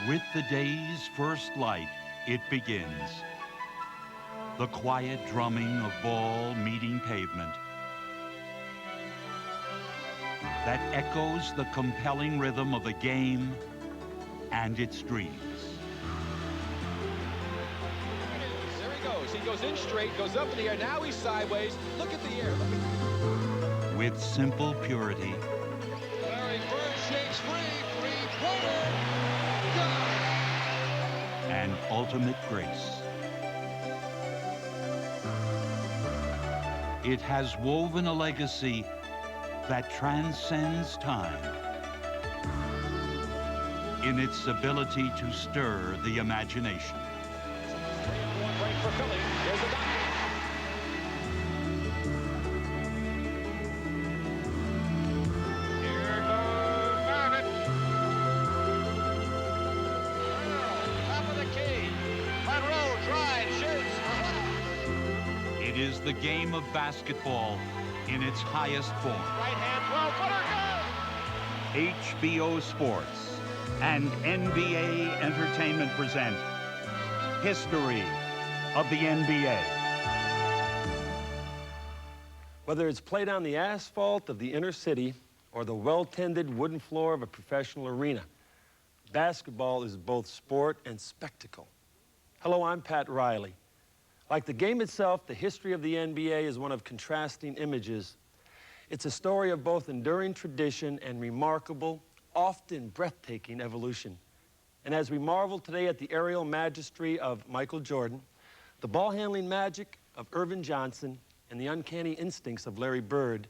With the day's first light, it begins. The quiet drumming of ball meeting pavement that echoes the compelling rhythm of the game and its dreams. There he goes. He goes in straight, goes up in the air. Now he's sideways. Look at the air. With simple purity. Larry Bird shakes free. Three-pointer. Got it. And ultimate grace. It has woven a legacy that transcends time in its ability to stir the imagination. 3-1 break for Philly. There's the doctor. Here goes Maravich. Earl, top of the key. Monroe tries, shoots. It is the game of basketball in its highest form. Right hand, 12-footer, good. HBO Sports and NBA Entertainment present History of the NBA. Whether it's played on the asphalt of the inner city or the well-tended wooden floor of a professional arena, basketball is both sport and spectacle. Hello, I'm Pat Riley. Like the game itself, the history of the NBA is one of contrasting images. It's a story of both enduring tradition and remarkable, often breathtaking evolution. And as we marvel today at the aerial majesty of Michael Jordan, the ball-handling magic of Irvin Johnson, and the uncanny instincts of Larry Bird,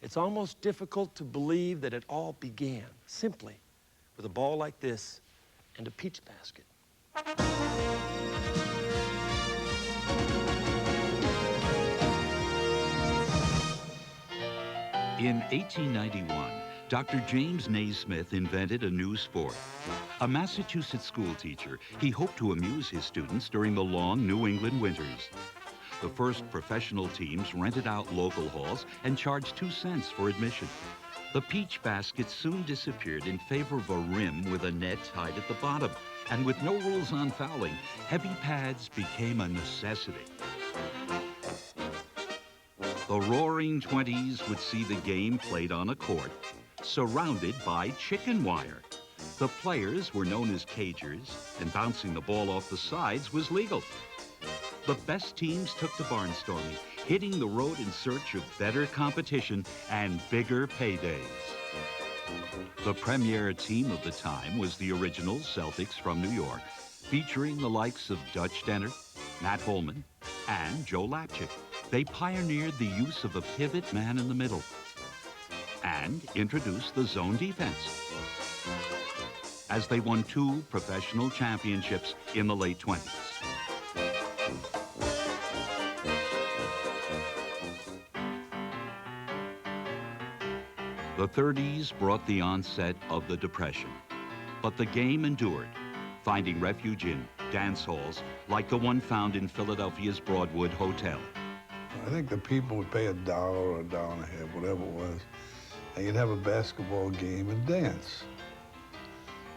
it's almost difficult to believe that it all began simply with a ball like this and a peach basket. In 1891, Dr. James Naismith invented a new sport. A Massachusetts school teacher, he hoped to amuse his students during the long New England winters. The first professional teams rented out local halls and charged 2 cents for admission. The peach basket soon disappeared in favor of a rim with a net tied at the bottom. And with no rules on fouling, heavy pads became a necessity. The Roaring Twenties would see the game played on a court, surrounded by chicken wire. The players were known as cagers, and bouncing the ball off the sides was legal. The best teams took to barnstorming, hitting the road in search of better competition and bigger paydays. The premier team of the time was the original Celtics from New York, featuring the likes of Dutch Denner, Matt Holman, and Joe Lapchick. They pioneered the use of a pivot man in the middle and introduced the zone defense, as they won 2 professional championships in the late 20s. The 30s brought the onset of the Depression, but the game endured, finding refuge in dance halls like the one found in Philadelphia's Broadwood Hotel. I think the people would pay $1 or $1.50, whatever it was, and you'd have a basketball game and dance.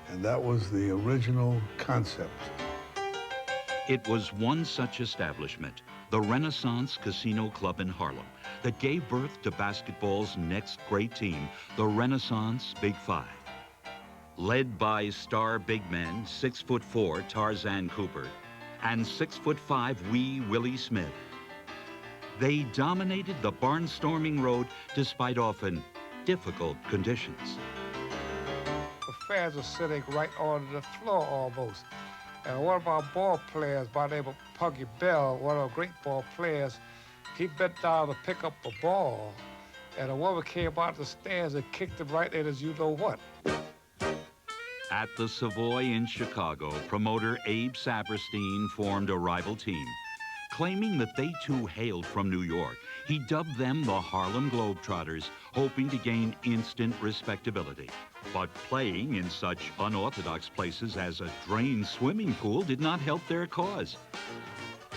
And that was the original concept. It was one such establishment, the Renaissance Casino Club in Harlem, that gave birth to basketball's next great team, the Renaissance Big Five. Led by star big men 6'4" Tarzan Cooper and 6'5" wee Willie Smith. They dominated the barnstorming road despite often difficult conditions. The fans were sitting right on the floor almost. And one of our ball players by the name of Puggy Bell, one of the great ball players, he bent down to pick up a ball, and a woman came out of the stands and kicked him right in as you know what. At the Savoy in Chicago, promoter Abe Saperstein formed a rival team. Claiming that they too hailed from New York, he dubbed them the Harlem Globetrotters, hoping to gain instant respectability. But playing in such unorthodox places as a drained swimming pool did not help their cause.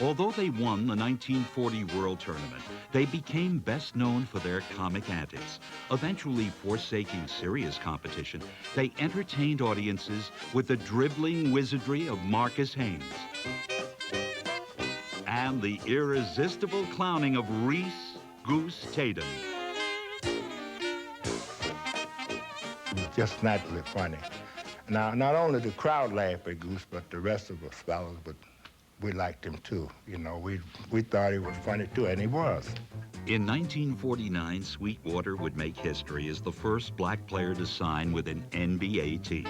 Although they won the 1940 World Tournament, they became best known for their comic antics. Eventually forsaking serious competition, they entertained audiences with the dribbling wizardry of Marcus Haynes and the irresistible clowning of Reese Goose Tatum. Just naturally funny. Now, not only the crowd laughed at Goose, but the rest of us fellows, but we liked him too. You know, we thought he was funny too, and he was. In 1949, Sweetwater would make history as the first black player to sign with an NBA team.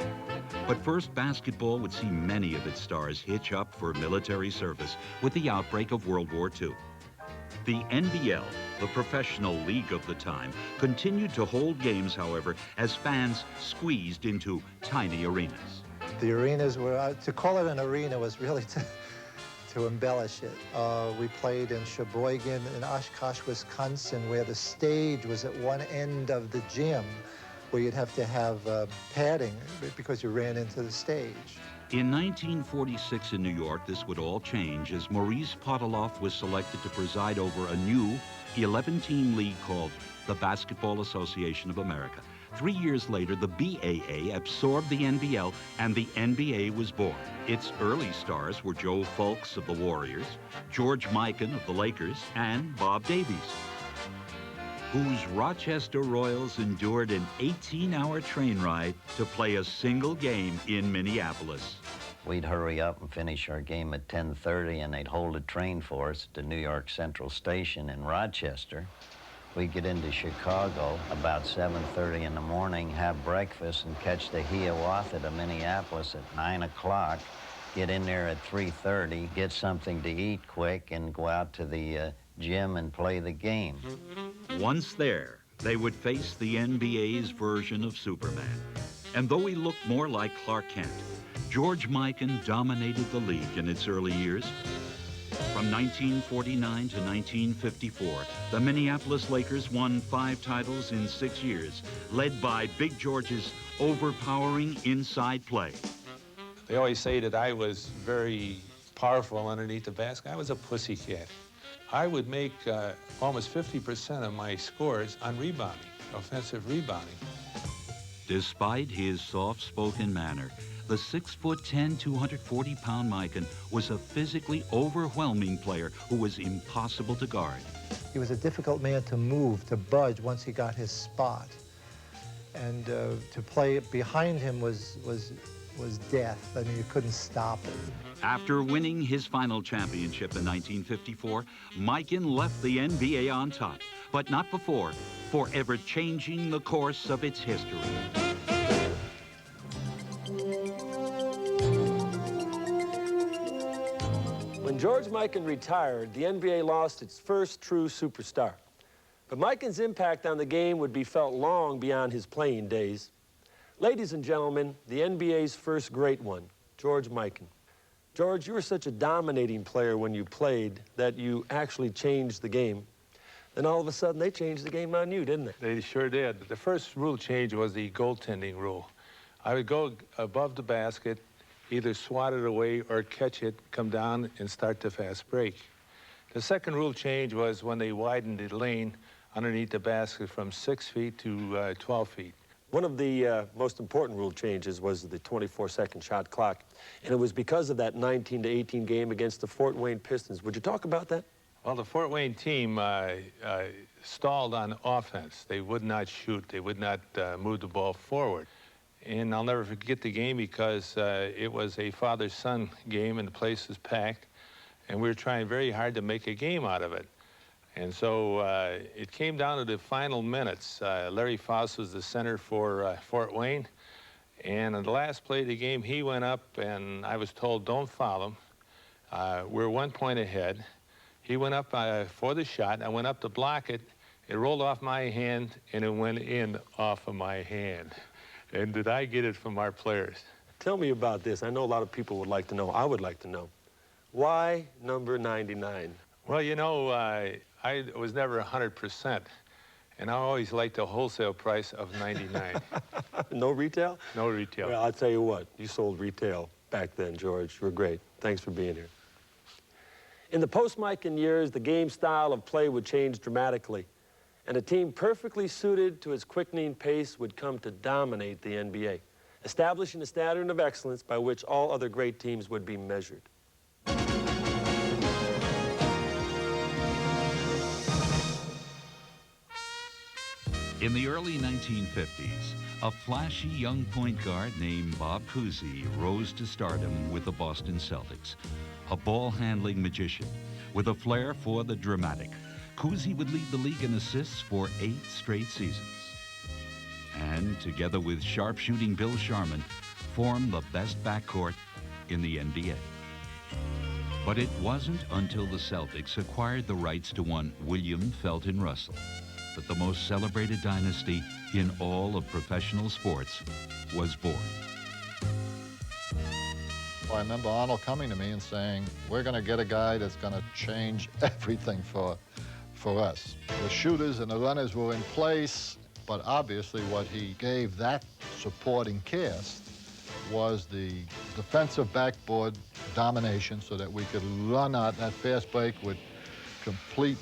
But first, basketball would see many of its stars hitch up for military service with the outbreak of World War II. The NBL, the professional league of the time, continued to hold games, however, as fans squeezed into tiny arenas. The arenas were, to call it an arena was really to embellish it. We played in Sheboygan in Oshkosh, Wisconsin, where the stage was at one end of the gym, where you'd have to have padding because you ran into the stage. In 1946 in New York, this would all change as Maurice Poteloff was selected to preside over a new 11-team league called the Basketball Association of America. 3 years later, the BAA absorbed the NBL, and the NBA was born. Its early stars were Joe Fulks of the Warriors, George Mikan of the Lakers, and Bob Davies, whose Rochester Royals endured an 18-hour train ride to play a single game in Minneapolis. We'd hurry up and finish our game at 10:30, and they'd hold a train for us at the New York Central Station in Rochester. We'd get into Chicago about 7:30 in the morning, have breakfast, and catch the Hiawatha to Minneapolis at 9 o'clock, get in there at 3:30, get something to eat quick, and go out to the gym and play the game. Once there, they would face the NBA's version of Superman. And though he looked more like Clark Kent, George Mikan dominated the league in its early years. From 1949 to 1954, the Minneapolis Lakers won 5 titles in 6 years, led by Big George's overpowering inside play. They always say that I was very powerful underneath the basket. I was a pussycat. I would make almost 50% of my scores on rebounding, offensive rebounding. Despite his soft-spoken manner, the 6'10", 240-pound Mikan was a physically overwhelming player who was impossible to guard. He was a difficult man to move, to budge once he got his spot. And to play behind him was death. I mean, you couldn't stop it. After winning his final championship in 1954, Mikan left the NBA on top, but not before forever changing the course of its history. When George Mikan retired, the NBA lost its first true superstar. But Mikan's impact on the game would be felt long beyond his playing days. Ladies and gentlemen, the NBA's first great one, George Mikan. George, you were such a dominating player when you played that you actually changed the game. Then all of a sudden, they changed the game on you, didn't they? They sure did. The first rule change was the goaltending rule. I would go above the basket, either swat it away or catch it, come down, and start the fast break. The second rule change was when they widened the lane underneath the basket from 6 feet to 12 feet. One of the most important rule changes was the 24-second shot clock, and it was because of that 19-18 game against the Fort Wayne Pistons. Would you talk about that? Well, the Fort Wayne team stalled on offense. They would not shoot. They would not move the ball forward. And I'll never forget the game because it was a father-son game and the place was packed, and we were trying very hard to make a game out of it. And so it came down to the final minutes. Larry Faust was the center for Fort Wayne. And in the last play of the game, he went up, and I was told, don't foul him. We're 1 point ahead. He went up for the shot. I went up to block it. It rolled off my hand, and it went in off of my hand. And did I get it from our players? Tell me about this. I know a lot of people would like to know. I would like to know. Why number 99? Well, you know, I was never 100%, and I always liked the wholesale price of 99. No retail? No retail. Well, I'll tell you what. You sold retail back then, George. You were great. Thanks for being here. In the post-Mikan years, the game style of play would change dramatically, and a team perfectly suited to its quickening pace would come to dominate the NBA, establishing a standard of excellence by which all other great teams would be measured. In the early 1950s, a flashy young point guard named Bob Cousy rose to stardom with the Boston Celtics. A ball-handling magician with a flair for the dramatic, Cousy would lead the league in assists for 8 straight seasons. And together with sharpshooting Bill Sharman, formed the best backcourt in the NBA. But it wasn't until the Celtics acquired the rights to one William Felton Russell that the most celebrated dynasty in all of professional sports was born. Well, I remember Arnold coming to me and saying, we're going to get a guy that's going to change everything for us. The shooters and the runners were in place, but obviously what he gave that supporting cast was the defensive backboard domination so that we could run out that fast break with complete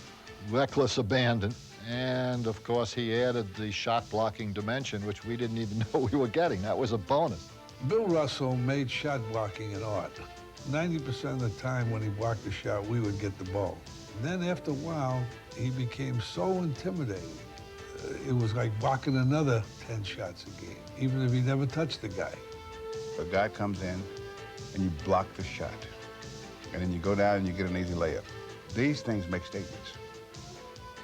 reckless abandon. And, of course, he added the shot-blocking dimension, which we didn't even know we were getting. That was a bonus. Bill Russell made shot blocking an art. 90% of the time when he blocked a shot, we would get the ball. And then after a while, he became so intimidating. It was like blocking another 10 shots a game, even if he never touched the guy. A guy comes in, and you block the shot. And then you go down and you get an easy layup. These things make statements.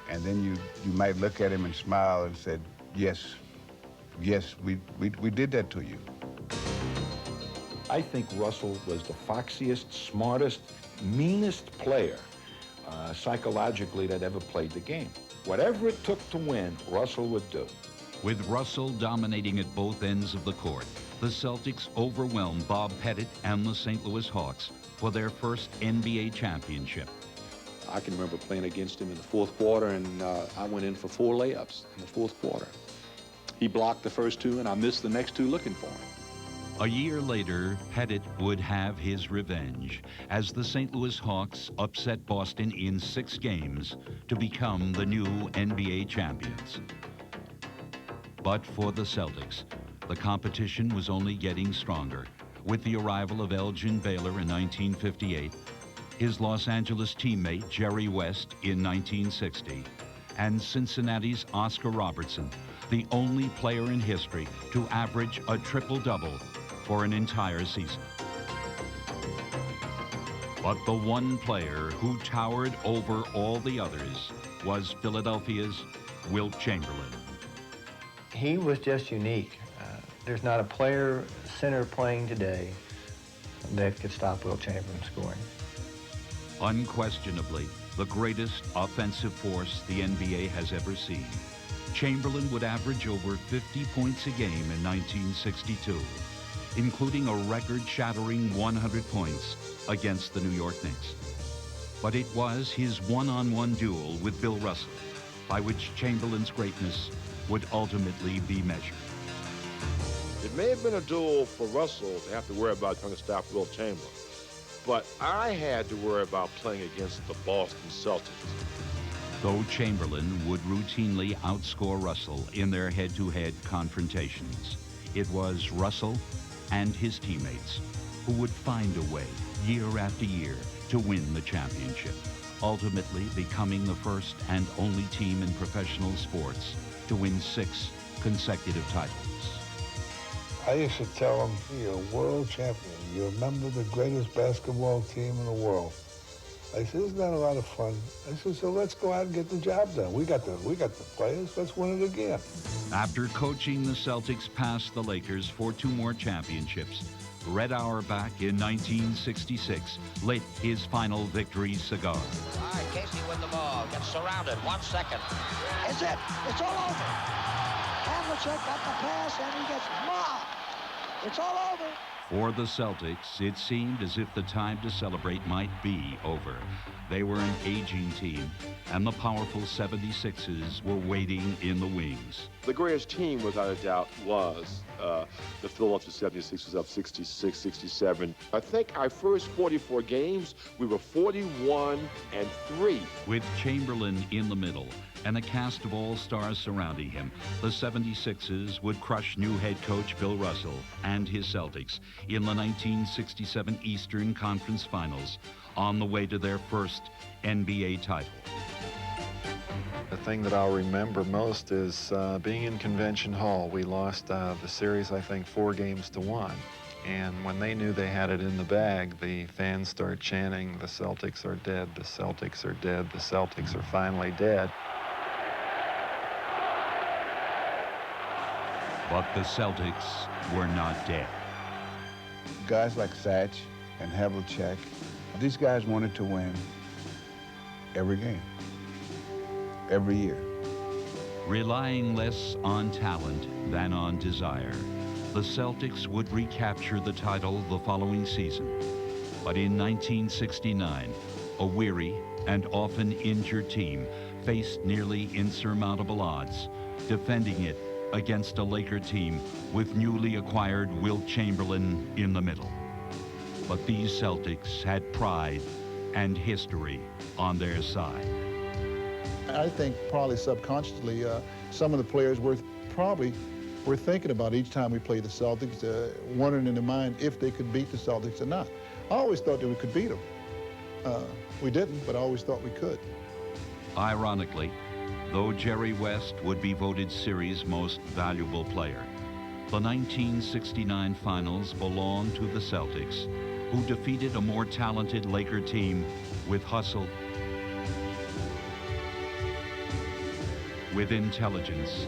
And then you might look at him and smile and say, yes, we did that to you. I think Russell was the foxiest, smartest, meanest player psychologically that ever played the game. Whatever it took to win, Russell would do. With Russell dominating at both ends of the court, the Celtics overwhelmed Bob Petit and the St. Louis Hawks for their first NBA championship. I can remember playing against him in the fourth quarter, and I went in for 4 layups in the fourth quarter. He blocked the first 2, and I missed the next 2 looking for him. A year later, Petit would have his revenge as the St. Louis Hawks upset Boston in 6 games to become the new NBA champions. But for the Celtics, the competition was only getting stronger. With the arrival of Elgin Baylor in 1958, his Los Angeles teammate Jerry West in 1960, and Cincinnati's Oscar Robertson, the only player in history to average a triple-double for an entire season. But the one player who towered over all the others was Philadelphia's Wilt Chamberlain. He was just unique. There's not a player center playing today that could stop Wilt Chamberlain scoring. Unquestionably, the greatest offensive force the NBA has ever seen. Chamberlain would average over 50 points a game in 1962, including a record-shattering 100 points against the New York Knicks. But it was his one-on-one duel with Bill Russell by which Chamberlain's greatness would ultimately be measured. It may have been a duel for Russell to have to worry about trying to stop Wilt Chamberlain, but I had to worry about playing against the Boston Celtics. Though Chamberlain would routinely outscore Russell in their head-to-head confrontations, it was Russell and his teammates who would find a way, year after year, to win the championship, ultimately becoming the first and only team in professional sports to win 6 consecutive titles. I used to tell him, you're a world champion. You're a member of the greatest basketball team in the world. I said, isn't that a lot of fun? I said, so let's go out and get the job done. We got the players, let's win it again. After coaching the Celtics past the Lakers for 2 more championships, Red Auerbach in 1966 lit his final victory cigar. All right, Casey with the ball, gets surrounded, 1 second. Is it? It's all over. Havlicek got the pass and he gets mobbed. It's all over. For the Celtics, it seemed as if the time to celebrate might be over. They were an aging team, and the powerful 76ers were waiting in the wings. The greatest team, without a doubt, was the Philadelphia 76ers of 66, 67. I think our first 44 games, we were 41-3. With Chamberlain in the middle and a cast of all-stars surrounding him, the 76ers would crush new head coach Bill Russell and his Celtics in the 1967 Eastern Conference Finals on the way to their first NBA title. The thing that I'll remember most is being in Convention Hall. We lost the series, I think, 4-1. And when they knew they had it in the bag, the fans started chanting, "The Celtics are dead, the Celtics are dead, the Celtics are finally dead." But the Celtics were not dead. Guys like Satch and Havlicek, these guys wanted to win every game, every year. Relying less on talent than on desire, the Celtics would recapture the title the following season. But in 1969, a weary and often injured team faced nearly insurmountable odds, defending it against a Laker team with newly acquired Wilt Chamberlain in the middle. But these Celtics had pride and history on their side. I think probably subconsciously, some of the players were thinking about each time we played the Celtics, wondering in their mind if they could beat the Celtics or not. I always thought that we could beat them. We didn't, but I always thought we could. Ironically, though Jerry West would be voted series' most valuable player, the 1969 finals belonged to the Celtics, who defeated a more talented Laker team with hustle, with intelligence,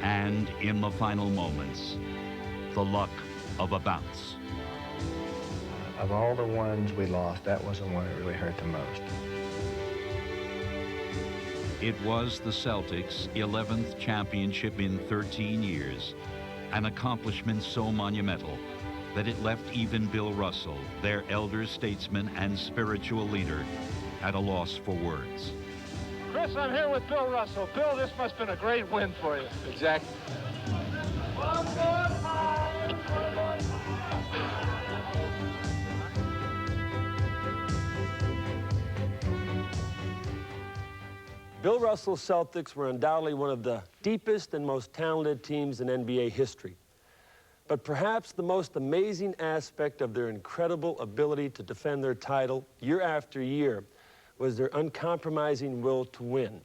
and in the final moments, the luck of a bounce. Of all the ones we lost, that was the one that really hurt the most. It was the Celtics' 11th championship in 13 years, an accomplishment so monumental that it left even Bill Russell, their elder statesman and spiritual leader, at a loss for words. Chris, I'm here with Bill Russell. Bill, this must have been a great win for you. Exactly. Bill Russell's Celtics were undoubtedly one of the deepest and most talented teams in NBA history. But perhaps the most amazing aspect of their incredible ability to defend their title year after year was their uncompromising will to win.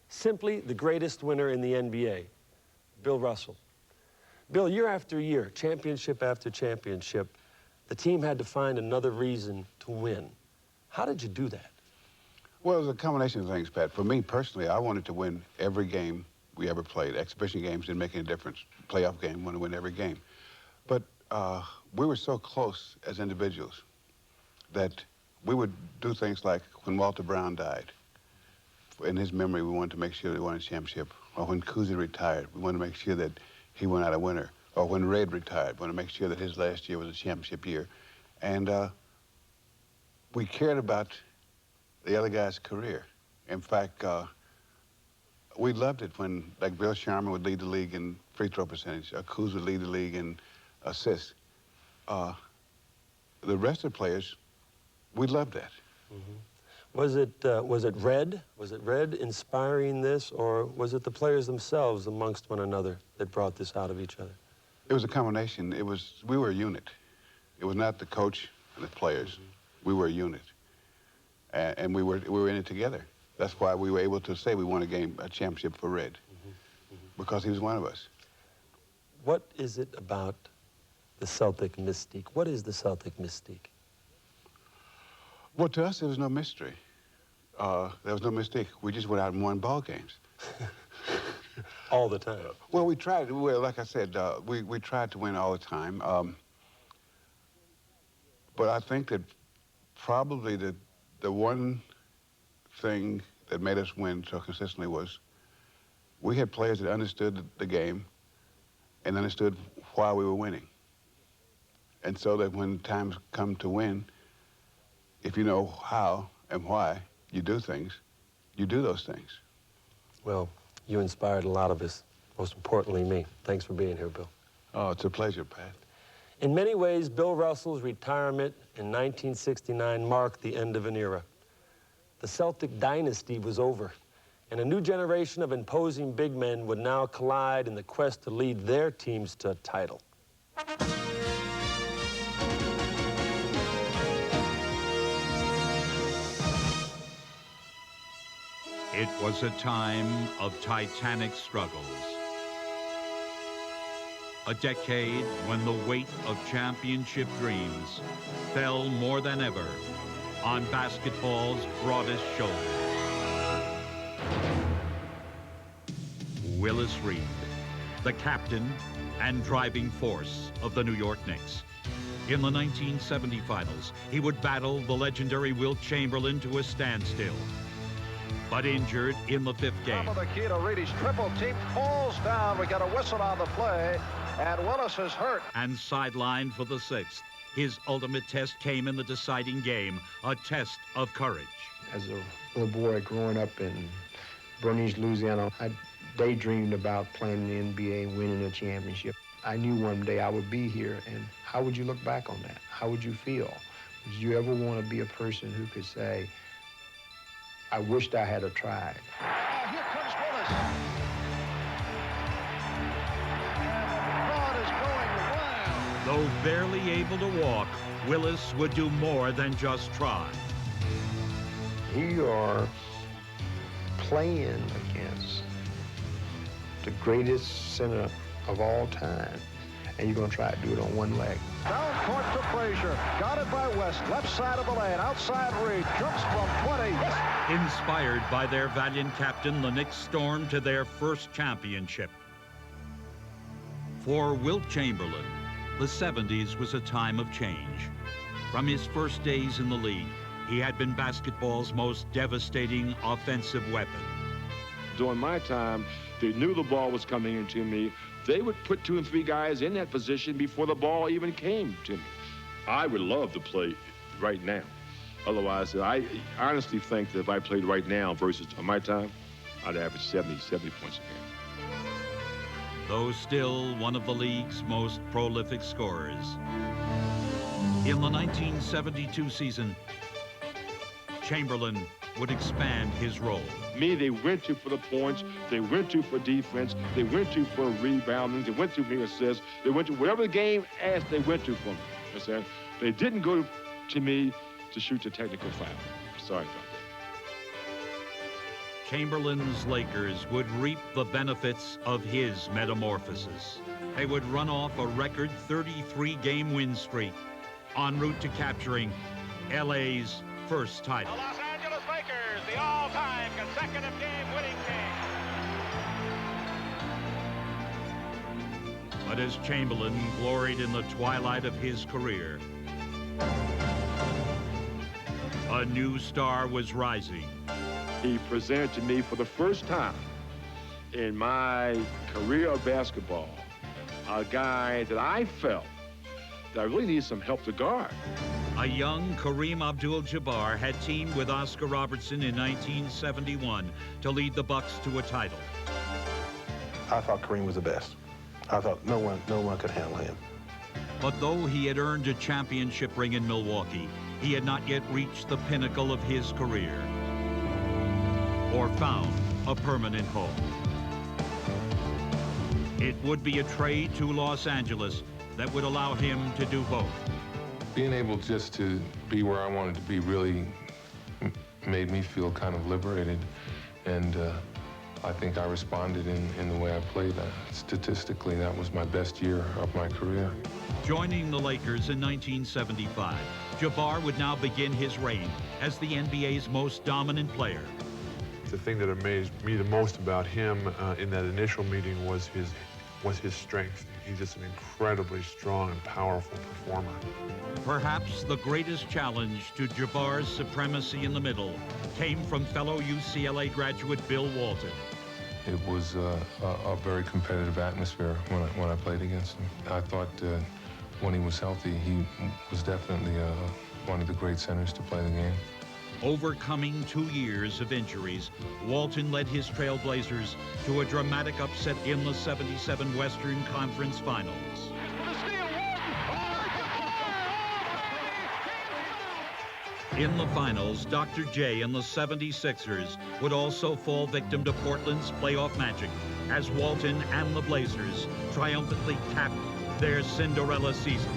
Simply the greatest winner in the NBA, Bill Russell. Bill, year after year, championship after championship, the team had to find another reason to win. How did you do that? Well, it was a combination of things, Pat. For me personally, I wanted to win every game we ever played. Exhibition games didn't make any difference. Playoff game, wanted to win every game. But we were so close as individuals that we would do things like when Walter Brown died. In his memory, we wanted to make sure they won a championship. Or when Cousy retired, we wanted to make sure that he went out a winner. Or when Red retired, we wanted to make sure that his last year was a championship year. And we cared about the other guy's career. In fact, we loved it when, like, Wilt Chamberlain would lead the league in free throw percentage, or Cousy would lead the league in assists. The rest of the players, we loved that. Mm-hmm. Was it Red? Was it Red inspiring this, or was it the players themselves amongst one another that brought this out of each other? It was a combination. We were a unit. It was not the coach and the players. Mm-hmm. We were a unit. And we were in it together. That's why we were able to say we won a championship for Red, mm-hmm. Mm-hmm. because he was one of us. What is it about the Celtic mystique? What is the Celtic mystique? Well, to us, there was no mystery. There was no mystique. We just went out and won ball games. All the time? Well, we tried. Well, like I said, we tried to win all the time. But I think that probably the one thing that made us win so consistently was we had players that understood the game and understood why we were winning. And so that when times come to win, if you know how and why you do things, you do those things. Well, you inspired a lot of us, most importantly me. Thanks for being here, Bill. Oh, it's a pleasure, Pat. In many ways, Bill Russell's retirement in 1969 marked the end of an era. The Celtic dynasty was over, and a new generation of imposing big men would now collide in the quest to lead their teams to a title. It was a time of titanic struggles. A decade when the weight of championship dreams fell more than ever on basketball's broadest shoulders. Willis Reed, the captain and driving force of the New York Knicks. In the 1970 finals, he would battle the legendary Wilt Chamberlain to a standstill. But injured in the fifth game. Top of the key to Reedy's triple team falls down. We got a whistle on the play, and Willis is hurt. And sidelined for the sixth. His ultimate test came in the deciding game, a test of courage. As a little boy growing up in Bernice, Louisiana, I daydreamed about playing in the NBA and winning a championship. I knew one day I would be here, and how would you look back on that? How would you feel? Would you ever want to be a person who could say, I wished I had tried? Oh, here comes Willis. And the crowd is going wild. Though barely able to walk, Willis would do more than just try. You are playing against the greatest center of all time, and you're going to try to do it on one leg. Down court to Frazier. Got it by West. Left side of the lane. Outside Reed. Jumps from 20. Yes. Inspired by their valiant captain, the Knicks stormed to their first championship. For Wilt Chamberlain, the 70s was a time of change. From his first days in the league, he had been basketball's most devastating offensive weapon. During my time, they knew the ball was coming into me. They would put 2 and 3 guys in that position before the ball even came to me. I would love to play right now. Otherwise, I honestly think that if I played right now versus my time, I'd average 70 points a game. Though still one of the league's most prolific scorers. In the 1972 season, Chamberlain would expand his role. They went to for the points, they went to for defense, they went to for rebounding, they went to for assists, they went to whatever the game asked, they went to for me. Understand? They didn't go to me to shoot the technical foul. Sorry about that. Chamberlain's Lakers would reap the benefits of his metamorphosis. They would run off a record 33-game win streak, en route to capturing LA's first title. The Los Angeles Lakers, the all-time consecutive game-winning team. But as Chamberlain gloried in the twilight of his career, a new star was rising. He presented to me for the first time in my career of basketball a guy that I felt that I really needed some help to guard. A young Kareem Abdul-Jabbar had teamed with Oscar Robertson in 1971 to lead the Bucks to a title. I thought Kareem was the best. I thought no one could handle him. But though he had earned a championship ring in Milwaukee, he had not yet reached the pinnacle of his career or found a permanent home. It would be a trade to Los Angeles that would allow him to do both. Being able just to be where I wanted to be really made me feel kind of liberated, and I think I responded in the way I played. Statistically, that was my best year of my career. Joining the Lakers in 1975, Jabbar would now begin his reign as the NBA's most dominant player. The thing that amazed me the most about him in that initial meeting was his strength. He's just an incredibly strong and powerful performer. Perhaps the greatest challenge to Jabbar's supremacy in the middle came from fellow UCLA graduate Bill Walton. it was a very competitive atmosphere when I played against him. I thought when he was healthy, he was definitely one of the great centers to play the game. Overcoming 2 years of injuries, Walton led his Trailblazers to a dramatic upset in the '77 Western Conference Finals. In the finals, Dr. J and the 76ers would also fall victim to Portland's playoff magic as Walton and the Blazers triumphantly capped their Cinderella season.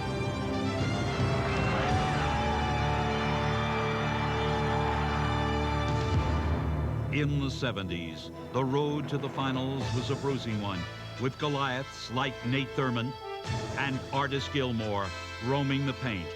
In the '70s, the road to the finals was a bruising one, with Goliaths like Nate Thurmond and Artis Gilmore roaming the paint.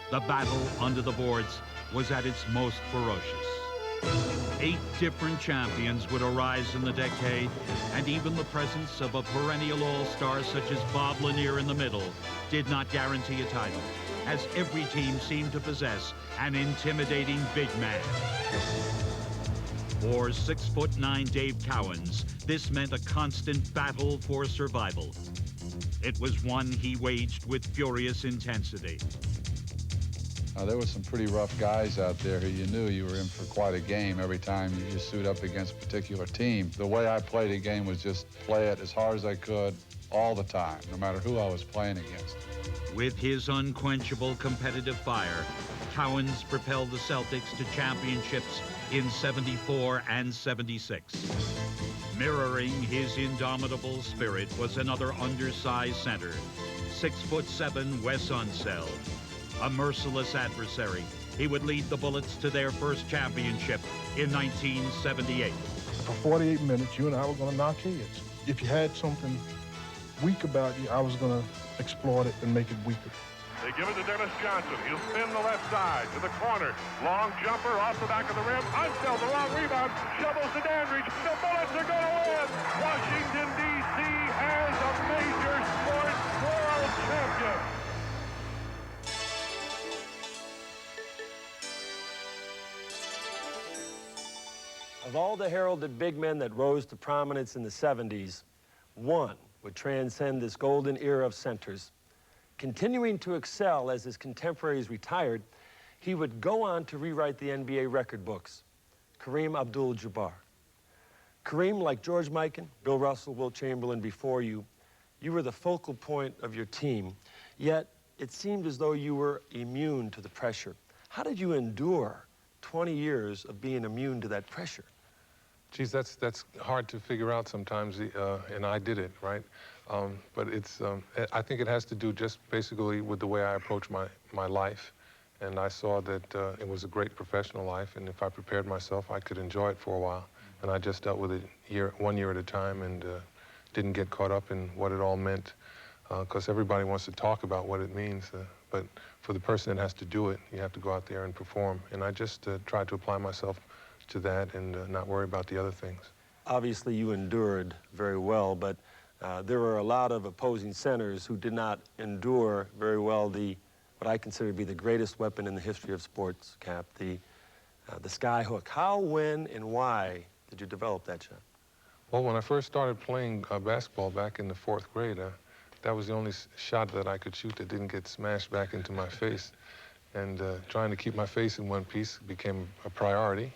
The battle under the boards was at its most ferocious. 8 different champions would arise in the decade, and even the presence of a perennial all-star such as Bob Lanier in the middle did not guarantee a title, as every team seemed to possess an intimidating big man. For 6'9" Dave Cowens, this meant a constant battle for survival. It was one he waged with furious intensity. There were some pretty rough guys out there who you knew you were in for quite a game every time you suit up against a particular team. The way I played a game was just play it as hard as I could all the time, no matter who I was playing against. With his unquenchable competitive fire, Cowens propelled the Celtics to championships in '74 and '76. Mirroring his indomitable spirit was another undersized center, 6'7" Wes Unseld. A merciless adversary, he would lead the Bullets to their first championship in 1978. For 48 minutes, you and I were going to knock heads. If you had something weak about you, I was going to exploit it and make it weaker. They give it to Dennis Johnson. He'll spin the left side to the corner. Long jumper off the back of the rim. Unseld, the wrong rebound. Shovels to Dandridge. The Bullets are going to win. Washington, D.C. has a major sports world champion. Of all the heralded big men that rose to prominence in the '70s, one would transcend this golden era of centers. Continuing to excel as his contemporaries retired, he would go on to rewrite the NBA record books. Kareem Abdul-Jabbar. Kareem, like George Mikan, Bill Russell, Wilt Chamberlain before you, you were the focal point of your team, yet it seemed as though you were immune to the pressure. How did you endure 20 years of being immune to that pressure? Geez, that's hard to figure out sometimes, and I did it, right? But it's, I think it has to do just basically with the way I approach my life. And I saw that it was a great professional life, and if I prepared myself, I could enjoy it for a while. And I just dealt with it 1 year at a time and didn't get caught up in what it all meant, because everybody wants to talk about what it means. But for the person that has to do it, you have to go out there and perform. And I just tried to apply myself to that and not worry about the other things. Obviously, you endured very well, but there were a lot of opposing centers who did not endure very well what I consider to be the greatest weapon in the history of sports, Cap, the sky hook. How, when, and why did you develop that shot? Well, when I first started playing basketball back in the 4th grade, that was the only shot that I could shoot that didn't get smashed back into my face. And trying to keep my face in one piece became a priority.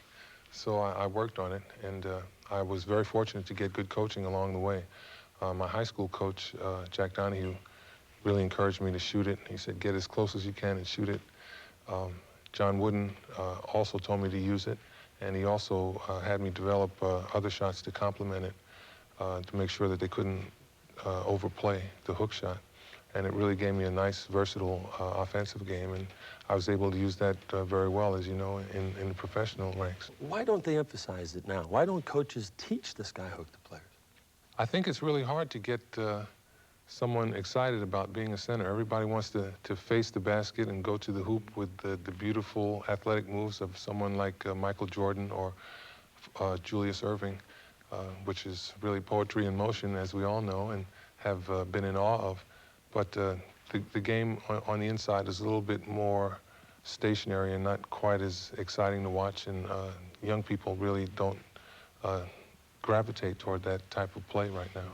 So I worked on it, and I was very fortunate to get good coaching along the way. My high school coach, Jack Donahue, really encouraged me to shoot it. He said, get as close as you can and shoot it. John Wooden also told me to use it, and he also had me develop other shots to complement it to make sure that they couldn't overplay the hook shot. And it really gave me a nice, versatile offensive game, and I was able to use that very well, as you know, in the professional ranks. Why don't they emphasize it now? Why don't coaches teach the skyhook to players? I think it's really hard to get someone excited about being a center. Everybody wants to face the basket and go to the hoop with the beautiful athletic moves of someone like Michael Jordan or Julius Erving, which is really poetry in motion, as we all know, and have been in awe of. But the game on the inside is a little bit more stationary and not quite as exciting to watch, and young people really don't gravitate toward that type of play right now.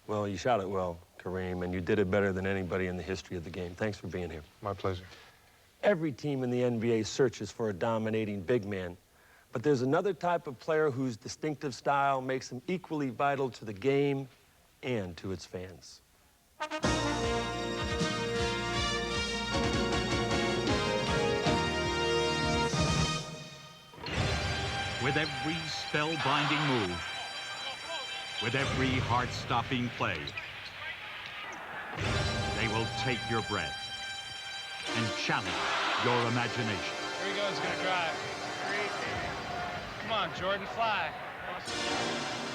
Well, you shot it well, Kareem, and you did it better than anybody in the history of the game. Thanks for being here. My pleasure. Every team in the NBA searches for a dominating big man, but there's another type of player whose distinctive style makes him equally vital to the game and to its fans. With every spellbinding move, with every heart-stopping play, they will take your breath and challenge your imagination. Here he goes, gonna drive. Come on, Jordan, fly.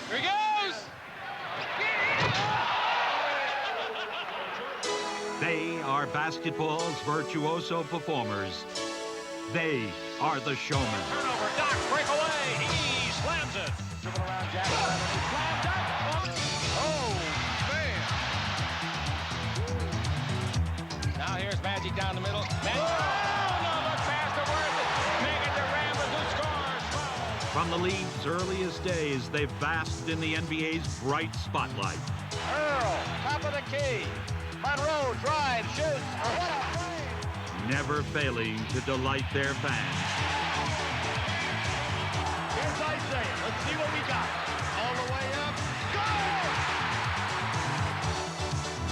Here he goes! They are basketball's virtuoso performers. They are the showmen. Turnover, Doc, breakaway. He slams it. Dribbling around Jackson, and he slammed Doc. Oh, man. Now here's Magic down the middle. Magic. Oh, no, look faster, worth it. Make it to Rambler, who scores. From the league's earliest days, they've basked in the NBA's bright spotlight. Earl, top of the key. Monroe drives, shoots. What a play. Never failing to delight their fans. Here's Isiah. Let's see what we got. All the way up. Go!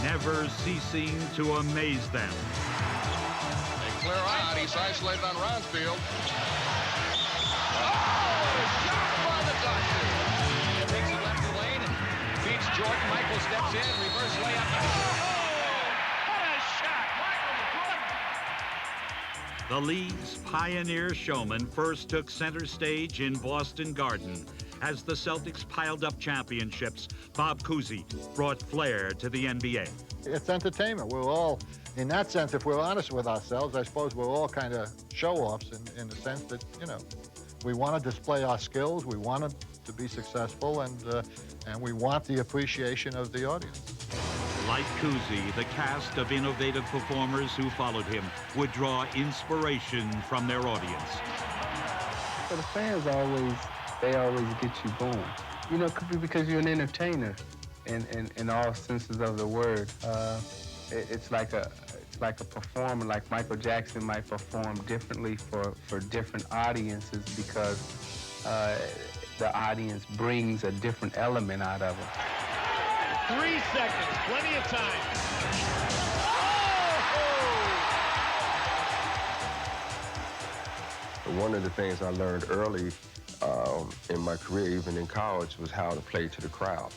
Never ceasing to amaze them. They clear out. He's isolated on Rounsfield. Oh, shot by the Dodgers. Takes it left the lane and beats Jordan. Michael steps in, reverse layup. The league's pioneer showman first took center stage in Boston Garden. As the Celtics piled up championships, Bob Cousy brought flair to the NBA. It's entertainment. We're all, in that sense, if we're honest with ourselves, I suppose we're all kind of show-offs in the sense that, you know, we want to display our skills, we want to be successful, and we want the appreciation of the audience. Like Cousy, the cast of innovative performers who followed him would draw inspiration from their audience. So the fans always get you going. You know, because you're an entertainer in all senses of the word. It's like a performer, like Michael Jackson might perform differently for different audiences because the audience brings a different element out of it. 3 seconds, plenty of time. One of the things I learned early in my career, even in college, was how to play to the crowd.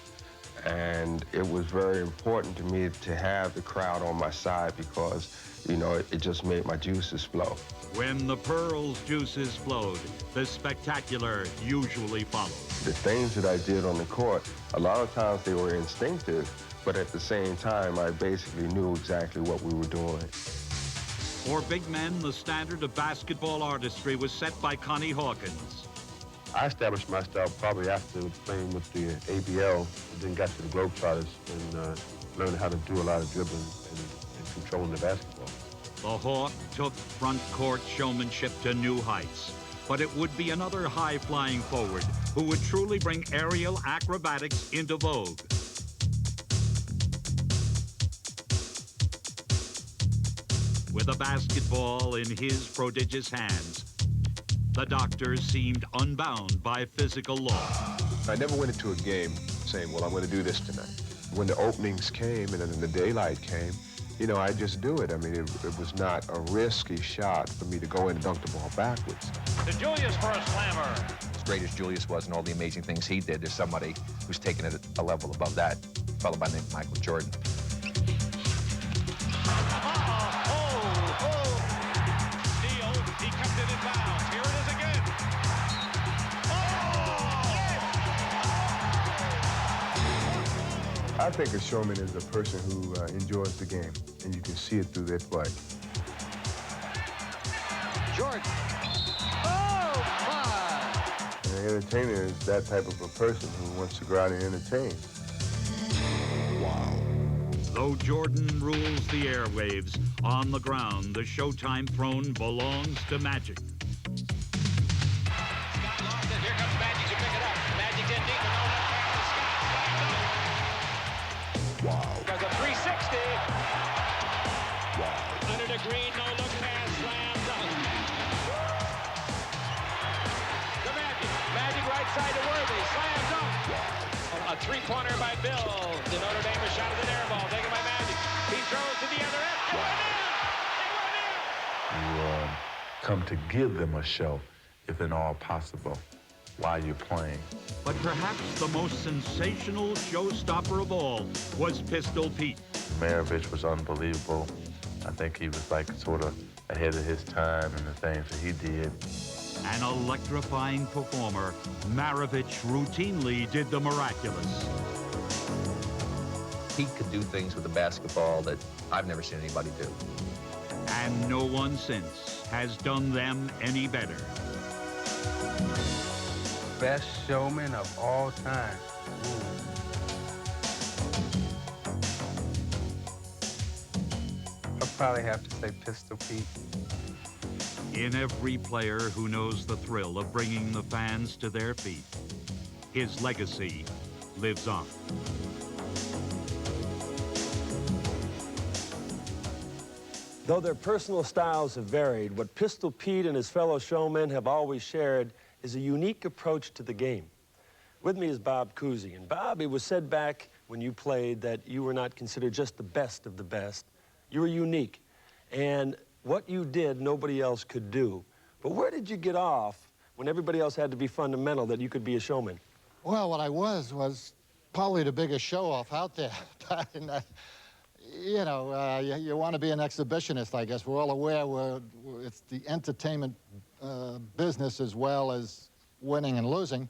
And it was very important to me to have the crowd on my side because, you know, it just made my juices flow. When the Pearl's juices flowed, the spectacular usually followed. The things that I did on the court, a lot of times they were instinctive, but at the same time, I basically knew exactly what we were doing. For big men, the standard of basketball artistry was set by Connie Hawkins. I established my style probably after playing with the ABL, then got to the Globetrotters and learned how to do a lot of dribbling and controlling the basketball. The Hawk took front court showmanship to new heights, but it would be another high-flying forward who would truly bring aerial acrobatics into vogue. With a basketball in his prodigious hands, the doctor seemed unbound by physical law. I never went into a game saying, well, I'm going to do this tonight. When the openings came and then the daylight came, you know, I just do it. I mean, it was not a risky shot for me to go in and dunk the ball backwards. To Julius for a slammer. As great as Julius was and all the amazing things he did, there's somebody who's taken it a level above that, a fellow by the name of Michael Jordan. He kept it in bounds. Here it is again. I think a showman is a person who enjoys the game, and you can see it through their play. Jordan. Oh, my. And an entertainer is that type of a person who wants to go out and entertain. Wow. Though Jordan rules the airwaves, on the ground, the Showtime throne belongs to Magic. Scott lost it. Here comes Magic to pick it up. Magic's in deep, but no enough three-pointer by Bill. The Notre Dame shot is an air ball taken by Magic. He throws to the other end. You come to give them a show, if at all possible, while you're playing. But perhaps the most sensational showstopper of all was Pistol Pete. Maravich was unbelievable. I think he was like sort of ahead of his time in the things that he did. An electrifying performer, Maravich routinely did the miraculous. He could do things with the basketball that I've never seen anybody do. And no one since has done them any better. Best showman of all time. I'll probably have to say Pistol Pete. In every player who knows the thrill of bringing the fans to their feet, his legacy lives on. Though their personal styles have varied, what Pistol Pete and his fellow showmen have always shared is a unique approach to the game. With me is Bob Cousy. And Bob, it was said back when you played that you were not considered just the best of the best. You were unique. And what you did, nobody else could do. But where did you get off when everybody else had to be fundamental that you could be a showman? Well, what I was probably the biggest show-off out there. You know, you want to be an exhibitionist, I guess. We're all aware it's the entertainment business as well as winning and losing.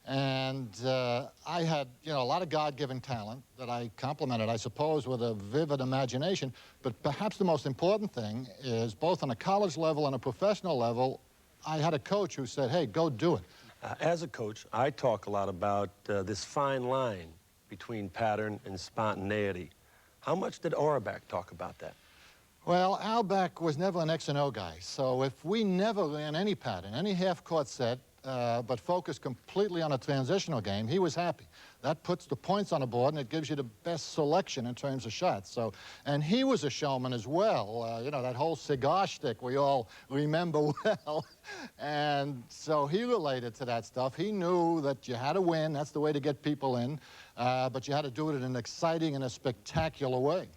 And I had, you know, a lot of God-given talent that I complemented, I suppose, with a vivid imagination. But perhaps the most important thing is, both on a college level and a professional level, I had a coach who said, hey, go do it. As a coach, I talk a lot about this fine line between pattern and spontaneity. How much did Auerbach talk about that? Well, Auerbach was never an X and O guy. So if we never ran any pattern, any half-court set, but focused completely on a transitional game, he was happy. That puts the points on the board, and it gives you the best selection in terms of shots. So, and he was a showman as well. You know, that whole cigar shtick we all remember well. And so he related to that stuff. He knew that you had to win. That's the way to get people in. But you had to do it in an exciting and a spectacular way.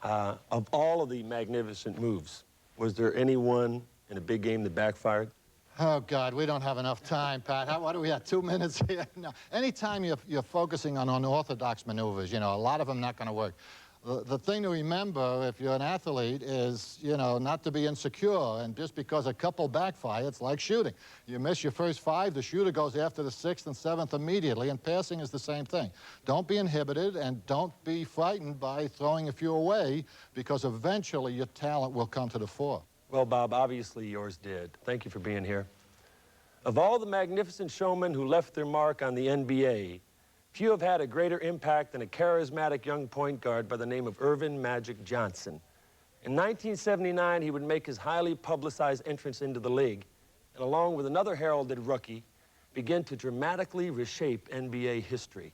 Of all of the magnificent moves, was there any one in a big game that backfired? Oh, God, we don't have enough time, Pat. What do we have, 2 minutes here? No. Anytime you're focusing on unorthodox maneuvers, you know, a lot of them not going to work. The thing to remember, if you're an athlete, is, you know, not to be insecure. And just because a couple backfire, it's like shooting. You miss your first 5, the shooter goes after the 6th and 7th immediately, and passing is the same thing. Don't be inhibited, and don't be frightened by throwing a few away, because eventually your talent will come to the fore. Well, Bob, obviously yours did. Thank you for being here. Of all the magnificent showmen who left their mark on the NBA, few have had a greater impact than a charismatic young point guard by the name of Earvin Magic Johnson. In 1979, he would make his highly publicized entrance into the league, and along with another heralded rookie, begin to dramatically reshape NBA history.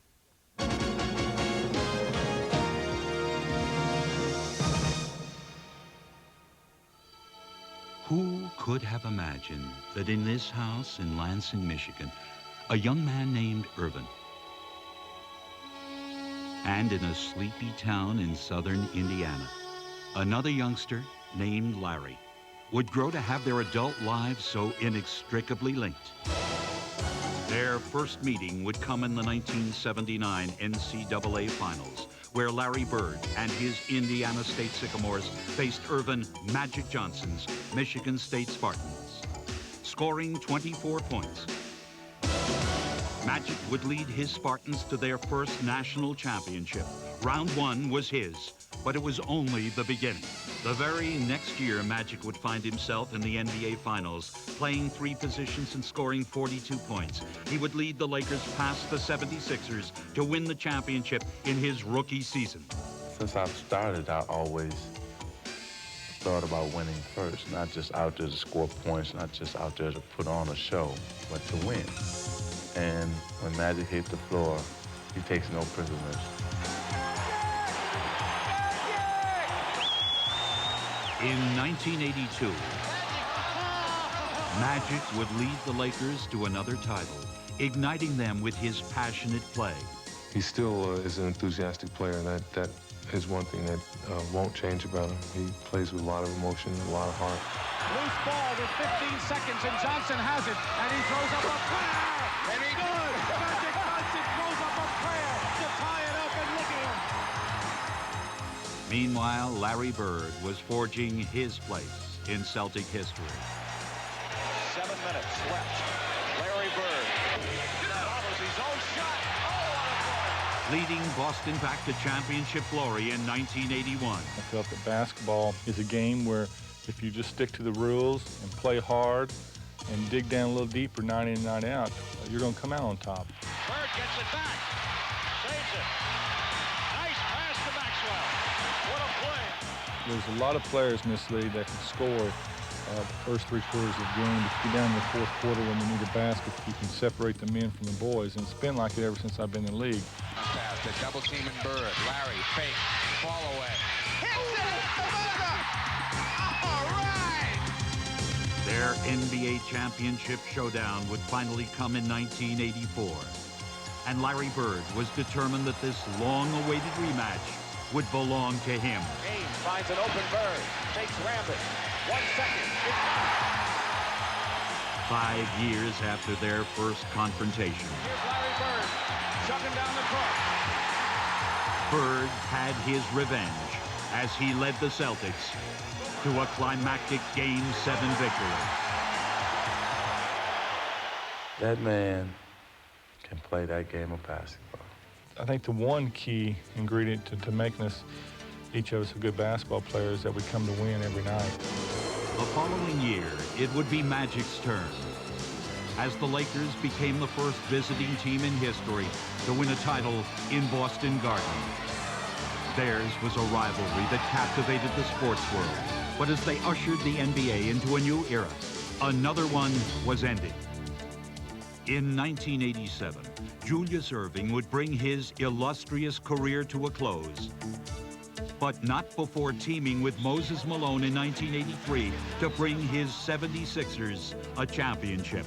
Who could have imagined that in this house in Lansing, Michigan, a young man named Irvin, and in a sleepy town in southern Indiana, another youngster named Larry would grow to have their adult lives so inextricably linked? Their first meeting would come in the 1979 NCAA Finals, where Larry Bird and his Indiana State Sycamores faced Earvin Magic Johnson's Michigan State Spartans. Scoring 24 points, Magic would lead his Spartans to their first national championship. Round 1 was his, but it was only the beginning. The very next year, Magic would find himself in the NBA Finals, playing 3 positions and scoring 42 points. He would lead the Lakers past the 76ers to win the championship in his rookie season. Since I've started, I always thought about winning first, not just out there to score points, not just out there to put on a show, but to win. And when Magic hit the floor, he takes no prisoners. In 1982, Magic would lead the Lakers to another title, igniting them with his passionate play. he still is an enthusiastic player. That is one thing that won't change about him. He plays with a lot of emotion, a lot of heart. Loose ball with 15 seconds, and Johnson has it, and he throws up a prayer, and he good. Magic Johnson throws up a prayer to tie it up, and look at him. Meanwhile, Larry Bird was forging his place in Celtic history. 7 minutes left. Larry Bird. Follows his own shot. Leading Boston back to championship glory in 1981. I felt that basketball is a game where if you just stick to the rules and play hard and dig down a little deeper night in and night out, you're going to come out on top. Bird gets it back. Saves it. Nice pass to Maxwell. What a play. There's a lot of players in this league that can score the first 3 quarters of the game. If you get down in the 4th quarter when you need a basket, you can separate the men from the boys. And it's been like it ever since I've been in the league. Pass to double team and Bird. Larry, fake, fall away. Hits it! All right! Their NBA championship showdown would finally come in 1984. And Larry Bird was determined that this long-awaited rematch would belong to him. James finds an open Bird. Takes Rambit. 1 second. It's not. 5 years after their first confrontation, Here's Larry Bird. Chucking down the court. Bird had his revenge as he led the Celtics to a climactic Game 7 victory. That man can play that game of basketball. I think the one key ingredient to making us, each of us, a good basketball player is that we come to win every night. The following year, it would be Magic's turn, as the Lakers became the first visiting team in history to win a title in Boston Garden. Theirs was a rivalry that captivated the sports world, but as they ushered the NBA into a new era, another one was ended. In 1987, Julius Erving would bring his illustrious career to a close, but not before teaming with Moses Malone in 1983 to bring his 76ers a championship.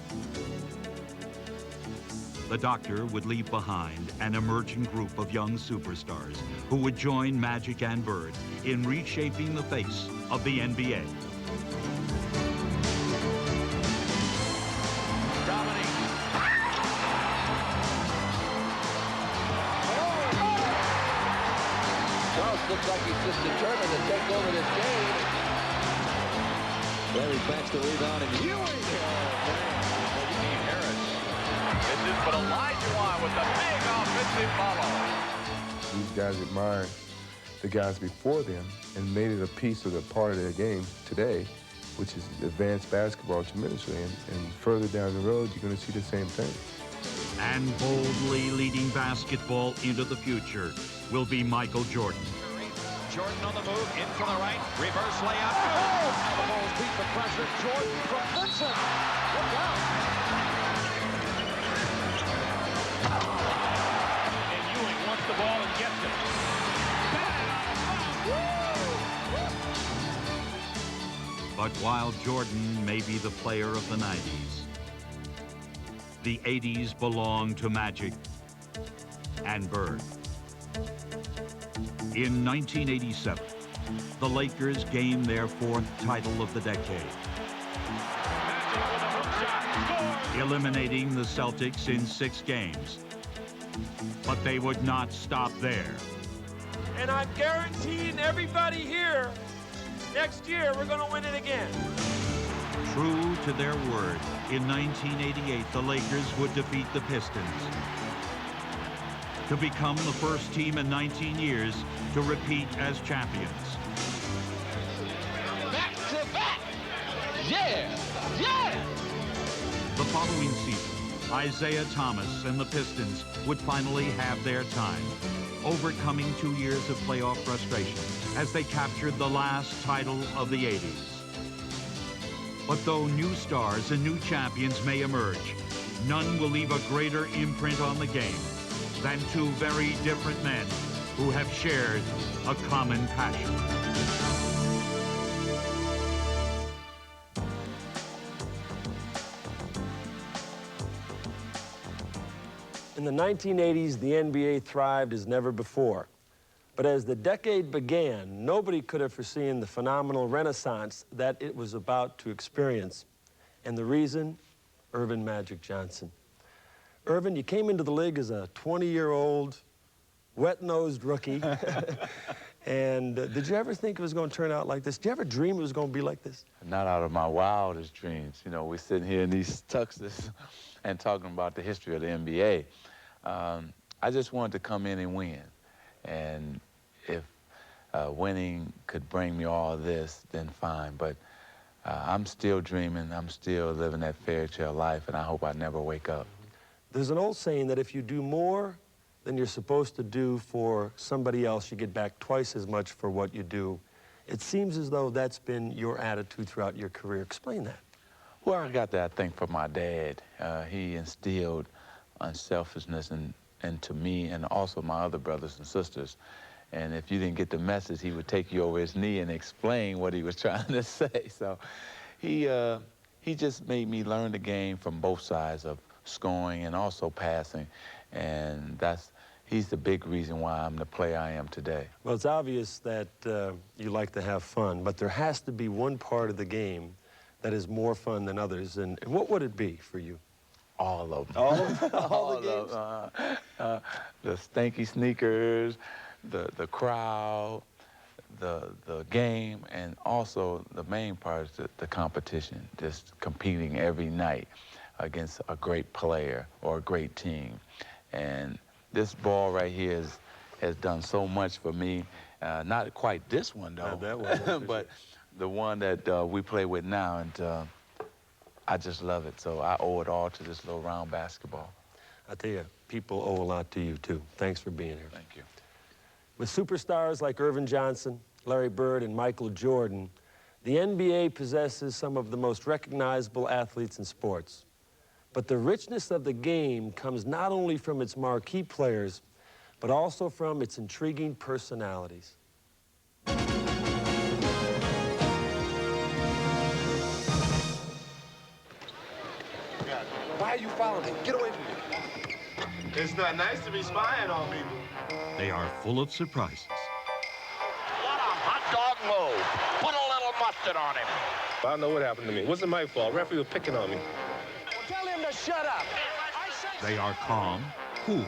The Doctor would leave behind an emerging group of young superstars who would join Magic and Bird in reshaping the face of the NBA. Looks like he's just determined to take over this game. Larry backs the rebound, and Ewing. Harris. This is but Elijah with the big offensive follow. These guys admired the guys before them and made it a piece of the part of their game today, which is advanced basketball tremendously. And further down the road, you're going to see the same thing. And boldly leading basketball into the future will be Michael Jordan. Jordan on the move, in from the right, reverse layup. Oh! The Bulls beat the pressure. Jordan from Vincent. Look out! And Ewing wants the ball and gets it. But while Jordan may be the player of the 90s, the 80s belong to Magic and Bird. In 1987, the Lakers gained their 4th title of the decade, eliminating the Celtics in 6 games. But they would not stop there. And I'm guaranteeing everybody here, next year we're going to win it again. True to their word, in 1988, the Lakers would defeat the Pistons to become the first team in 19 years to repeat as champions. Back to back! Yeah! Yeah! The following season, Isiah Thomas and the Pistons would finally have their time, overcoming 2 years of playoff frustration as they captured the last title of the 80s. But though new stars and new champions may emerge, none will leave a greater imprint on the game than 2 very different men who have shared a common passion. In the 1980s, the NBA thrived as never before. But as the decade began, nobody could have foreseen the phenomenal renaissance that it was about to experience. And the reason? Earvin Magic Johnson. Earvin, you came into the league as a 20-year-old, wet-nosed rookie. And did you ever think it was going to turn out like this? Did you ever dream it was going to be like this? Not out of my wildest dreams. You know, we're sitting here in these tuxes and talking about the history of the NBA. I just wanted to come in and win. And if winning could bring me all this, then fine. But I'm still dreaming. I'm still living that fairy tale life, and I hope I never wake up. There's an old saying that if you do more than you're supposed to do for somebody else, you get back twice as much for what you do. It seems as though that's been your attitude throughout your career. Explain that. Well, I got that, I think, from my dad. He instilled unselfishness into me and also my other brothers and sisters. And if you didn't get the message, he would take you over his knee and explain what he was trying to say. So he just made me learn the game from both sides of scoring and also passing. And he's the big reason why I'm the player I am today. Well, it's obvious that you like to have fun, but there has to be one part of the game that is more fun than others. And what would it be for you? All of them. All of them? All the games? The stanky sneakers, the crowd, the game, and also the main part is the competition, just competing every night against a great player or a great team. And this ball right here has done so much for me. Not quite this one, though. Not that one. But the one that we play with now, and I just love it. So I owe it all to this little round basketball. I tell you, people owe a lot to you, too. Thanks for being here. Thank you. With superstars like Earvin Johnson, Larry Bird, and Michael Jordan, the NBA possesses some of the most recognizable athletes in sports. But the richness of the game comes not only from its marquee players, but also from its intriguing personalities. Why are you following me? Get away from me. It's not nice to be spying on people. They are full of surprises. What a hot dog move. Put a little mustard on him. I don't know what happened to me. It wasn't my fault. Referee was picking on me. Well, tell him to shut up. They are calm, cool,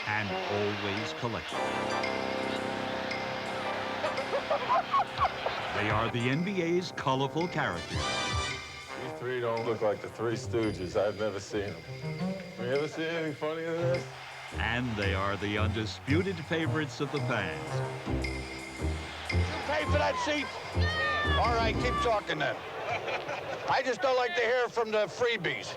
and always collected. They are the NBA's colorful characters. These three don't look like the Three Stooges. I've never seen them. Have you ever seen anything funnier than this? And they are the undisputed favorites of the fans. You pay for that seat? All right, keep talking then. I just don't like to hear from the freebies.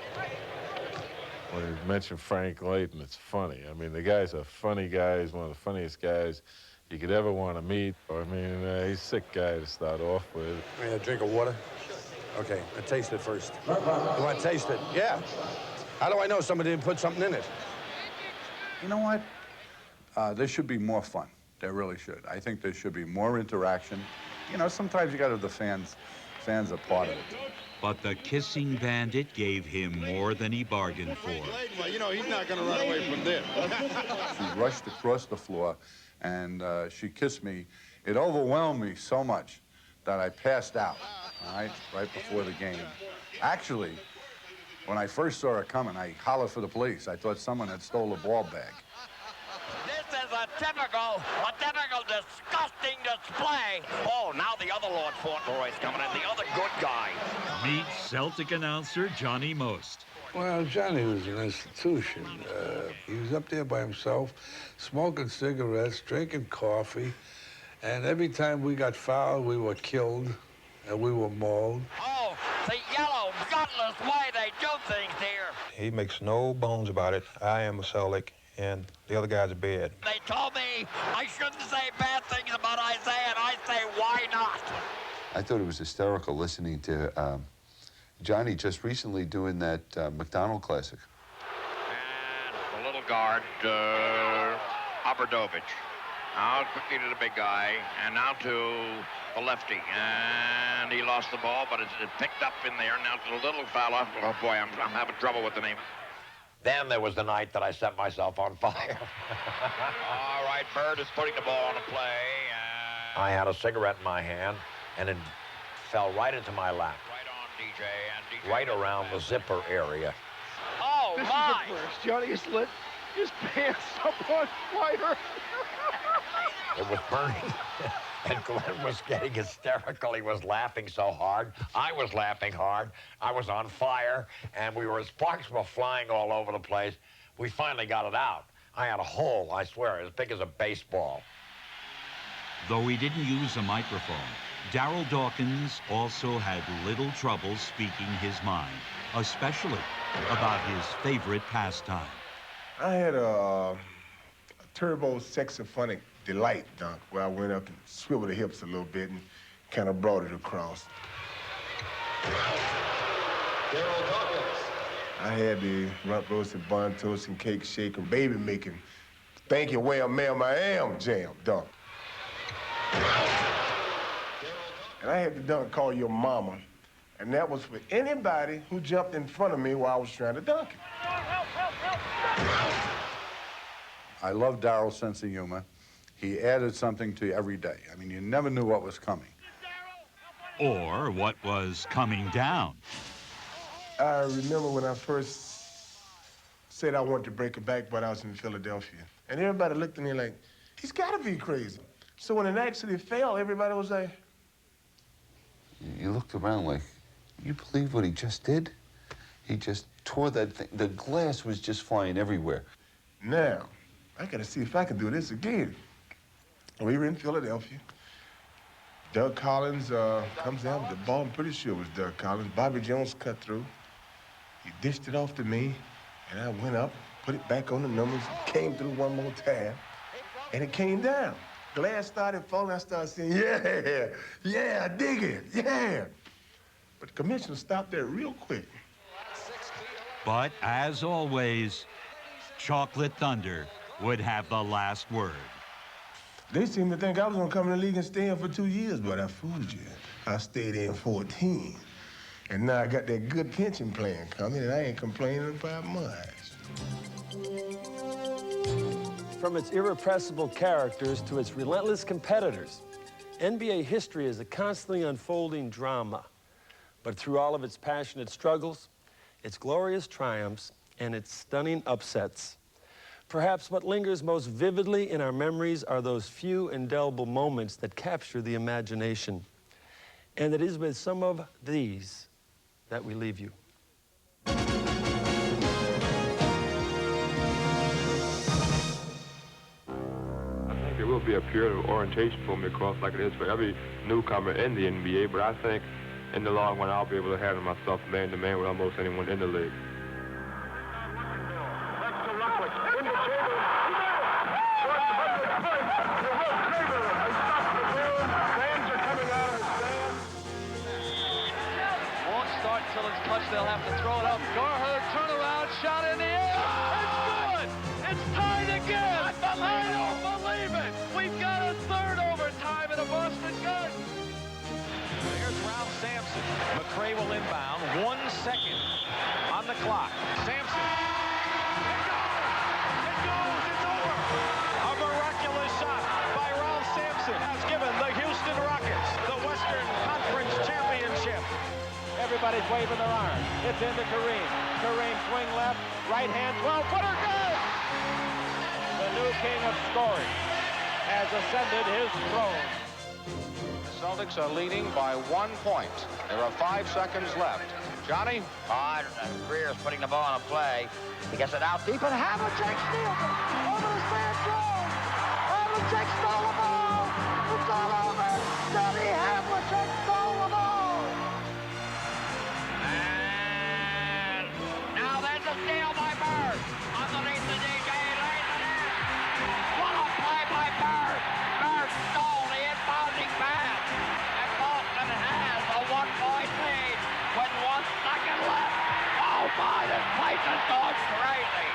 When you mention Frank Layton, it's funny. I mean, the guy's a funny guy. He's one of the funniest guys you could ever want to meet. I mean, he's a sick guy to start off with. A drink of water? Okay, I taste it first. You want to taste it? Yeah. How do I know somebody didn't put something in it? You know what? There should be more fun. There really should. I think there should be more interaction. You know, sometimes you got to have the fans are part of it. But the kissing bandit gave him more than he bargained for. Well, you know, he's not going to run away from this. She rushed across the floor, and she kissed me. It overwhelmed me so much that I passed out, all right before the game. Actually, when I first saw her coming, I hollered for the police. I thought someone had stole a ball bag. This is a typical disgusting display. Oh, now the other Lord Fauntleroy's coming in, the other good guy. Meet Celtic announcer Johnny Most. Well, Johnny was an institution. He was up there by himself, smoking cigarettes, drinking coffee, and every time we got fouled, we were killed, and we were mauled. Oh, the yellow, gutless way they do things here. He makes no bones about it. I am a Celtic, and the other guys are bad. They told me I shouldn't say bad things about Isiah, and I say, why not? I thought it was hysterical listening to Johnny just recently doing that McDonald Classic. And the little guard, Obradovich. Now quickly to the big guy, and now to the lefty. And he lost the ball, but it's picked up in there. Now to the little fella. Oh, boy, I'm having trouble with the name. Then there was the night that I set myself on fire. All right, Bird is putting the ball on a play. I had a cigarette in my hand, and it fell right into my lap. Right on DJ, and DJ right around the zipper area. Oh, this my! This is the first. Johnny has lit his pants up on fire. It was burning, and Glenn was getting hysterical. He was laughing so hard. I was laughing hard. I was on fire, and sparks were flying all over the place. We finally got it out. I had a hole, I swear, as big as a baseball. Though he didn't use a microphone, Darryl Dawkins also had little trouble speaking his mind, especially about his favorite pastime. I had a turbo saxophonic delight dunk where I went up and swiveled the hips a little bit and kind of brought it across. Darryl Dawkins. I had the rump roasted bun toast and cake shake and baby making thank you, well, ma'am, I am jam dunk. And I had the dunk called Your Mama, and that was for anybody who jumped in front of me while I was trying to dunk it. I love Darryl's sense of humor. He added something to every day. I mean, you never knew what was coming. Or what was coming down. I remember when I first said I wanted to break a back, but I was in Philadelphia. And everybody looked at me like, he's got to be crazy. So when it actually fell, everybody was like... You looked around like, you believe what he just did? He just tore that thing. The glass was just flying everywhere. Now, I got to see if I can do this again. We were in Philadelphia. Doug Collins comes down with the ball. I'm pretty sure it was Doug Collins. Bobby Jones cut through. He dished it off to me, and I went up, put it back on the numbers, came through one more time, and it came down. Glass started falling. I started saying, yeah, I dig it, yeah. But the commissioner stopped there real quick. But as always, Chocolate Thunder would have the last word. They seemed to think I was gonna come in the league and stay in for 2 years, but I fooled you. I stayed in 14. And now I got that good pension plan coming, and I ain't complaining about much. From its irrepressible characters to its relentless competitors, NBA history is a constantly unfolding drama. But through all of its passionate struggles, its glorious triumphs, and its stunning upsets, perhaps what lingers most vividly in our memories are those few indelible moments that capture the imagination. And it is with some of these that we leave you. There will be a period of orientation for me, of course, like it is for every newcomer in the NBA, but I think in the long run I'll be able to handle myself man-to-man with almost anyone in the league. Won't start until it's clutch. They'll have to throw it up. Garherd, turnaround, shot in the air. It's good. It's tied again. I don't believe it. We've got a third overtime in a Boston Garden. Here's Ralph Sampson. McRae will inbound. 1 second on the clock. Sampson. It goes. It's over. A miraculous shot by Ralph Sampson has given the Houston Rockets the Western Conference Championship. Everybody's waving their arms. It's into Kareem. Kareem swing left, right hand, 12-footer, good! The new king of scoring has ascended his throne. The Celtics are leading by 1 point. There are 5 seconds left. Johnny? Greer's putting the ball on a play. He gets it out deep, and Havlicek steals it. Over to Stan Jones. Havlicek stole the ball. It's all over. Johnny Havlicek stole the ball. And now there's a steal by Bird. Underneath the DJ, lays it in. What a play by Bird. Bird stole the inbounding pass. And Boston has a 1-point lead with 1 second left. Oh my, this place is going crazy.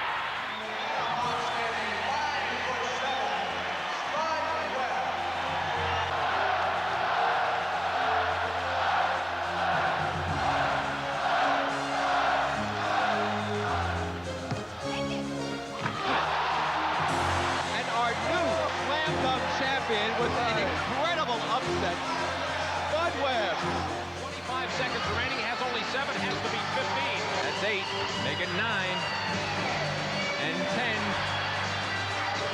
An incredible upset. Bud Webb. 25 seconds remaining, has only 7, has to be 15. That's 8, make it 9, and 10,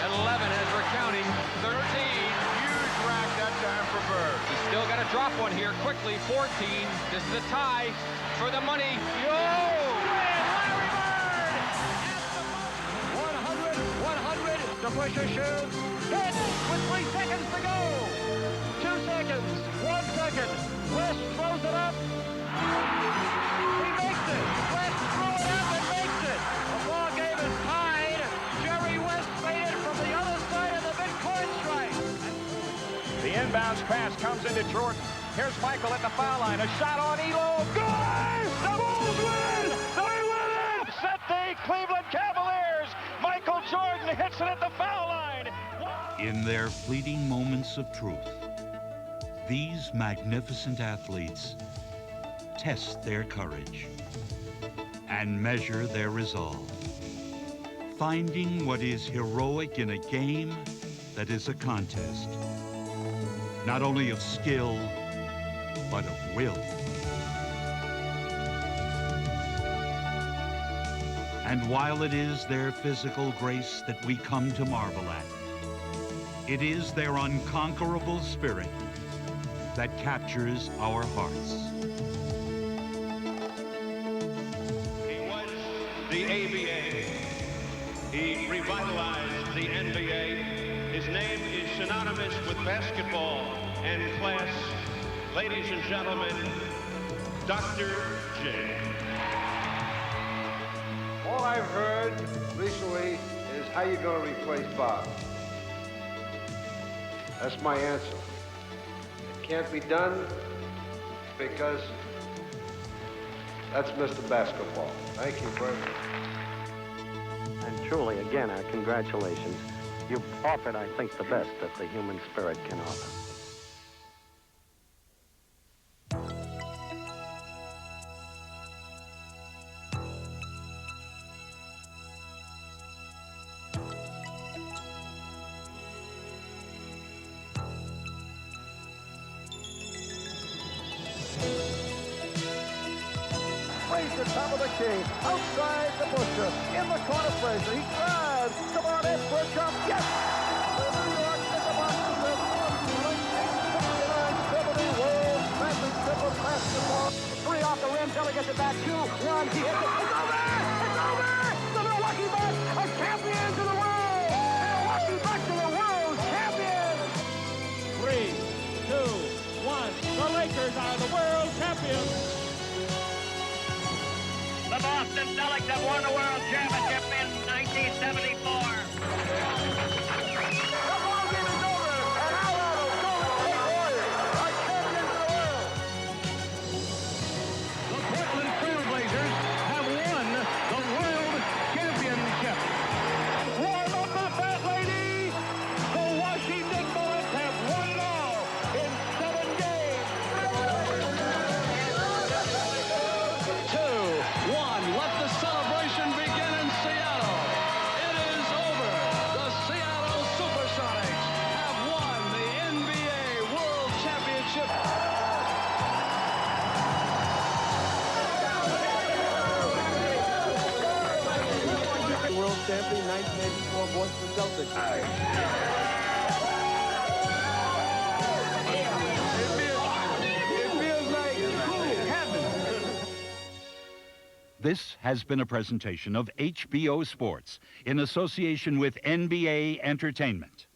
and 11 as we're counting, 13. Huge rack that time for Bird. He's still got to drop one here quickly, 14. This is a tie for the money. Yo! Larry Bird! 100 to push a shoot. Hit with 3 seconds to go. 2 seconds, 1 second. West throws it up. He makes it. West throws it up and makes it. The ball game is tied. Jerry West made it from the other side of the midcourt stripe. The inbounds pass comes into Jordan. Here's Michael at the foul line. A shot on Elo. Good! The Bulls win! They win it! Set the Cleveland Cavaliers. Michael Jordan hits it at the foul line. In their fleeting moments of truth, these magnificent athletes test their courage and measure their resolve, finding what is heroic in a game that is a contest, not only of skill, but of will. And while it is their physical grace that we come to marvel at, it is their unconquerable spirit that captures our hearts. He was the ABA. He revitalized the NBA. His name is synonymous with basketball and class. Ladies and gentlemen, Dr. J. All I've heard recently is how you're going to replace Bob. That's my answer. It can't be done because that's Mr. Basketball. Thank you very much. And truly, again, our congratulations. You've offered, I think, the best that the human spirit can offer. Frazier, top of the key, outside the Busher, in the corner Frazier, he drives, come on in for a jump, yes! The New York Knickerbockers have won the 1969-70 World Championship of Basketball. 3 off the rim, Kelly gets it back, 2, 1, he hits it, it's over! It's over! The Milwaukee Bucks are champions of the world! The Milwaukee Bucks are the world champions! 3, 2, 1, the Lakers are the world champions! The Boston Celtics have won the World Championship in 1974. The ball game is over, and now the Golden State Warriors are champions of the world. The Portland Trailblazers have won the World Championship. Warm up the fat lady. The Washington Bullets have won it all in 7 games. 2-1, let the celebration begin in Seattle. It is over. The Seattle Supersonics have won the NBA World Championship. World champion 1984 Boston Celtics. It feels like heaven. This has been a presentation of HBO Sports in association with NBA Entertainment.